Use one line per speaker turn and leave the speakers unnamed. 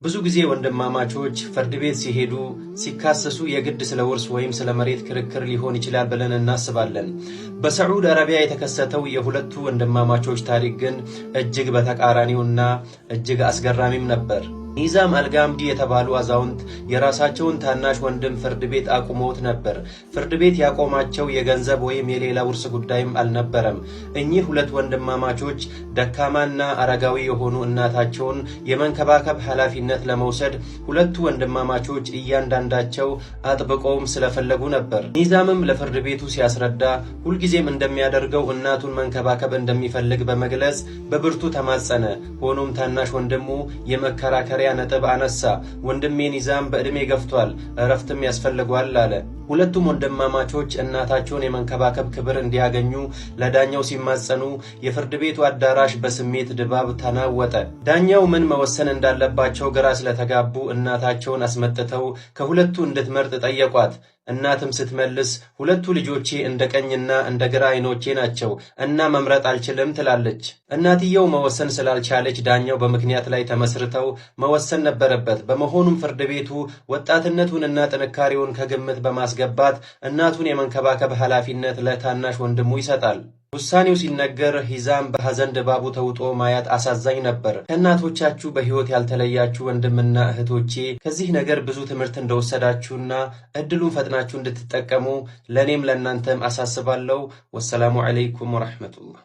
ብዙ ጊዜ ወንድማማቾች ፍርድ ቤት ሲሄዱ ሲካሰሱ የግድ ስለ ውርስ ወይም ስለ መሬት ክርክር ሊሆን ይችላል ብለን እናስባለን። በሳዑዲ አረቢያ የተከሰተው የሁለቱ ወንድማማቾች ታሪክ ግን እጅግ በተቃራኒውና እጅግ አስገራሚም ነበር። ኒዛም አልጋምዲ የተባሉ አዛውንት የራሳቸውን ታናሽ ወንድም ፍርድ ቤት አቁመውት ነበር። ፍርድ ቤት ያቆማቸው የገንዘብ ወይም የሌላ ውርስ ጉዳይም አልነበረም። እኚህ ሁለት ወንድማማቾች ደካማና አረጋዊ የሆኑ እናታቸውን የመንከባከብ ኃላፊነት ለመውሰድ ሁለቱ ወንድማማቾች እያንዳንዳቸው አጥብቀውም ስለፈለጉ ነበር። ኒዛምም ለፍርድ ቤቱ ሲያስረዳ ሁልጊዜም እንደሚያደርገው እናቱን መንከባከብ እንደሚፈልግ በመግለጽ በብርቱ ተማጸነ። ሆኖም ታናሽ ወንድሙ የመከራከሪያ ነጥብ አነሳ። ወንድሜ ኒዛም በእድሜ ገፍቷል፣ እረፍትም ያስፈልገዋል አለ። ሁለቱም ወንድማማቾች እናታቸውን የመንከባከብ ክብር እንዲያገኙ ለዳኛው ሲማጸኑ የፍርድ ቤቱ አዳራሽ በስሜት ድባብ ተናወጠ። ዳኛው ምን መወሰን እንዳለባቸው ግራ ስለተጋቡ እናታቸውን አስመጥተው ከሁለቱ እንድትመርጥ ጠየቋት። እናትም ስትመልስ ሁለቱ ልጆቼ እንደ ቀኝና እንደ ግራ አይኖቼ ናቸው እና መምረጥ አልችልም ትላለች። እናትየው መወሰን ስላልቻለች ዳኛው በምክንያት ላይ ተመስርተው መወሰን ነበረበት። በመሆኑም ፍርድ ቤቱ ወጣትነቱንና ጥንካሬውን ከግምት በማስገባት እናቱን የመንከባከብ ኃላፊነት ለታናሽ ወንድሙ ይሰጣል። ውሳኔው ሲነገር ሂዛም በሐዘን ድባቡ ተውጦ ማየት አሳዛኝ ነበር። ከእናቶቻችሁ በሕይወት ያልተለያችሁ ወንድምና እህቶቼ ከዚህ ነገር ብዙ ትምህርት እንደወሰዳችሁና እድሉን ፈጥናችሁ እንድትጠቀሙ ለእኔም ለእናንተም አሳስባለሁ። ወሰላሙ ዓለይኩም ወረሕመቱላህ።